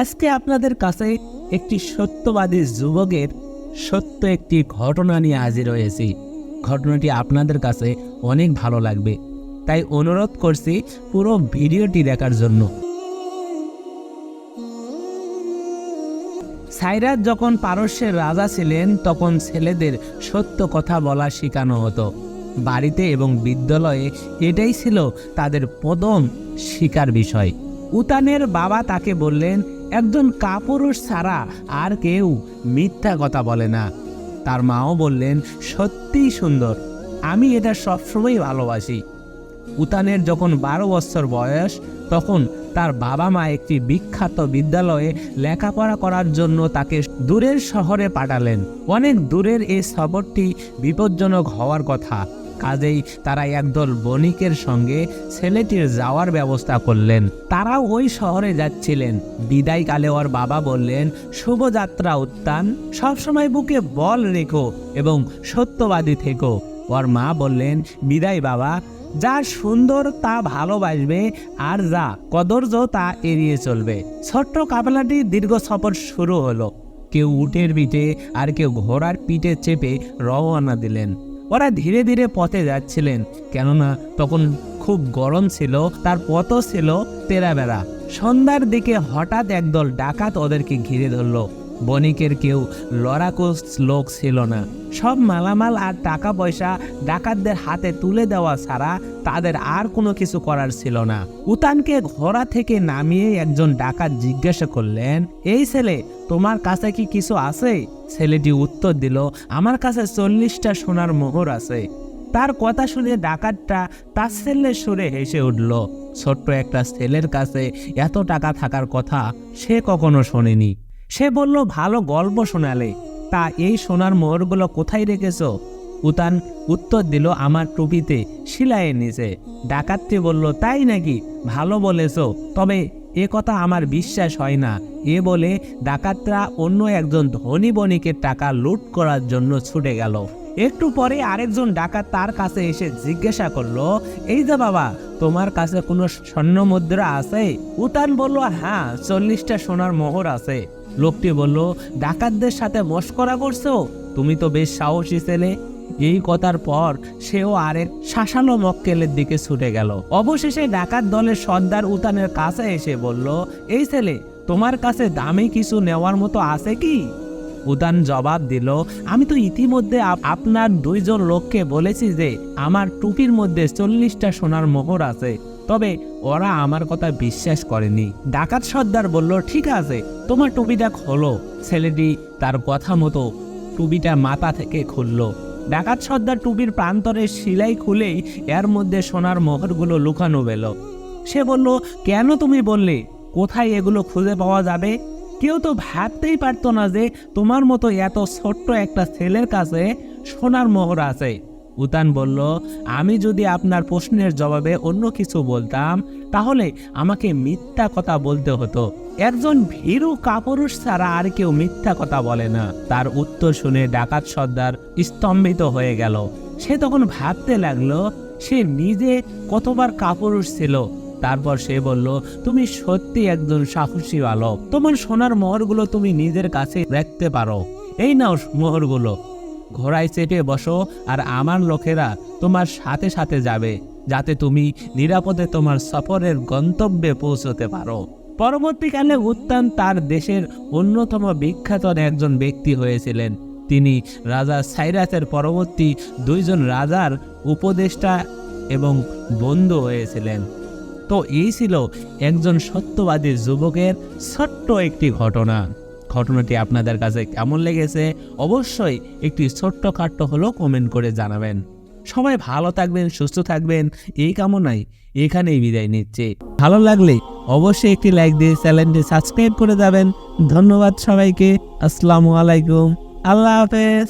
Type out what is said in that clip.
আজকে আপনাদের কাছে একটি সত্যবাদী যুবকের সত্য একটি ঘটনা নিয়ে হাজির হয়েছি। ঘটনাটি আপনাদের কাছে অনেক ভালো লাগবে, তাই অনুরোধ করছি পুরো ভিডিওটি দেখার জন্য। সাইরাস যখন পারস্যের রাজা ছিলেন তখন ছেলেদের সত্য কথা বলা শেখানো হতো। বাড়িতে এবং বিদ্যালয়ে এটাই ছিল তাদের প্রথম শিকার বিষয়। উতানের বাবা তাকে বললেন, একজন কাপুরুষ ছাড়া আর কেউ মিথ্যা কথা বলে না। তার মাও বললেন, সত্যিই সুন্দর, আমি এটা সবসময় ভালোবাসি। উতানের যখন 12 বছর বয়স তখন তার বাবা মা একটি বিখ্যাত বিদ্যালয়ে লেখাপড়া করার জন্য তাকে দূরের শহরে পাঠালেন। অনেক দূরের এই সফরটি বিপজ্জনক হওয়ার কথা, কাজেই তারা একদল বণিকের সঙ্গে ছেলেটির যাওয়ার ব্যবস্থা করলেন। তারাও ওই শহরে যাচ্ছিলেন। বিদায়কালে ওর বাবা বললেন, শুভযাত্রা উত্তান, সবসময় বুকে বল রেখো এবং সত্যবাদী থেকো। ওর মা বললেন, বিদায় বাবা, যা সুন্দর তা ভালোবাসবে আর যা কদর্য তা এড়িয়ে চলবে। ছোট্ট কাফেলাটি দীর্ঘ সফর শুরু হলো। কেউ উটের পিঠে আর কেউ ঘোড়ার পিঠে চেপে রওনা দিলেন। ওরা ধীরে ধীরে পথে যাচ্ছিলেন, কেননা তখন খুব গরম ছিল, তার পথও ছিল তেরাবেড়া। সন্ধ্যার দিকে হঠাৎ একদল ডাকাত ওদেরকে ঘিরে ধরল। বণিকের কেউ লড়াকু লোক ছিল না। সব মালামাল আর টাকা পয়সা ডাকাতদের হাতে তুলে দেওয়া ছাড়া তাদের আর কোনো কিছু করার ছিল না। উতানকে ঘোড়া থেকে নামিয়ে একজন ডাকাত জিজ্ঞাসা করলেন, এই ছেলে, তোমার কাছে কি কিছু আছে? ছেলেটি উত্তর দিল, আমার কাছে 40টা সোনার মোহর আছে। তার কথা শুনে ডাকাতটা তাচ্ছিল্যের সুরে হেসে উঠল। ছোট্ট একটা ছেলের কাছে এত টাকা থাকার কথা সে কখনো শোনেনি। সে বলল, ভালো গল্প শোনালে, তা এই সোনার মোহরগুলো কোথায় রেখেছো? উতান উত্তর দিল, আমার টুপিতে সেলাইয়ের নিচে। ডাকাতটি বলল, তাই নাকি? ভালো বলেছো, তবে এ কথা আমার বিশ্বাস হয় না। এ বলে ডাকাতরা অন্য একজন ধনী বণিকের টাকা লুট করার জন্য ছুটে গেল। একটু পরে আরেকজন ডাকাত তার কাছে এসে জিজ্ঞাসা করলো, এই যে বাবা, তোমার কাছে কোনো স্বর্ণ মুদ্রা আছে? উতান বলল, হ্যাঁ, 40টা সোনার মোহর আছে। লোকটি বলল, ডাকাতদের সাথে মশকরা করছো? তুমি তো বেশ সাহসী ছেলে। এই কথার পর সেও আরেক শাসালো মক্কেলের দিকে ছুটে গেল। অবশেষে ডাকাত দলের সর্দার উতানের কাছে এসে বলল, এই ছেলে, তোমার কাছে দামি কিছু নেওয়ার মতো আছে কি? উতান জবাব দিল, আমি তো ইতিমধ্যে আপনার 2 জন লোককে বলেছি যে আমার টুপির মধ্যে 40টা সোনার মোহর আছে, তবে ওরা আমার কথা বিশ্বাস করেনি। ডাকাত সর্দার বলল, ঠিক আছে, তোমার টুপিটা খোলো। ছেলেটি তার কথা মতো টুপিটা মাথা থেকে খুলল। ডাকাত সর্দার টুপির প্রান্তরে সেলাই খুলেই এর মধ্যে সোনার মোহরগুলো লুকানো পেল। সে বলল, কেন তুমি বললে? কোথায় এগুলো খুঁজে পাওয়া যাবে? কেউ তো ভাবতেই পারতো না যে তোমার মতো এত ছোট্ট একটা ছেলের কাছে সোনার মোহর আছে। উতান বলল, আমি যদি আপনার প্রশ্নের জবাবে অন্য কিছু বলতাম তাহলে আমাকে মিথ্যা কথা বলতে হতো। একজন ভীরু কাপুরুষ ছাড়া আর কেউ মিথ্যা কথা বলে না। তার উত্তর শুনে ডাকাত সর্দার স্তম্ভিত হয়ে গেল। সে তখন ভাবতে লাগলো সে নিজে কতবার কাপুরুষ ছিল। তারপর সে বলল, তুমি সত্যি একজন সাহসী বালক। তোমার সোনার মোহরগুলো তুমি নিজের কাছে রাখতে পারো। এই নাও মোহরগুলো, ঘোড়ায় চেপে বসো আর আমার লোকেরা তোমার সাথে সাথে যাবে, যাতে তুমি নিরাপদে তোমার সফরের গন্তব্যে পৌঁছতে পারো। পরবর্তীকালে উত্তান তার দেশের অন্যতম বিখ্যাত একজন ব্যক্তি হয়েছিলেন। তিনি রাজা সাইরাসের পরবর্তী 2 জন রাজার উপদেষ্টা এবং বন্ধু হয়েছিলেন। তো এই ছিল একজন সত্যবাদী যুবকের ছোট্ট একটি ঘটনা। ঘটনাটি আপনাদের কাছে কেমন লেগেছে অবশ্যই একটি ছোট্টখাট্ট হলেও কমেন্ট করে জানাবেন। সবাই ভালো থাকবেন, সুস্থ থাকবেন, এই কামনায় এখানেই বিদায় নিচ্ছি। ভালো লাগলে অবশ্যই একটি লাইক দিয়ে চ্যানেলটি সাবস্ক্রাইব করে যাবেন। ধন্যবাদ সবাইকে। আসসালামু আলাইকুম, আল্লাহ হাফেজ।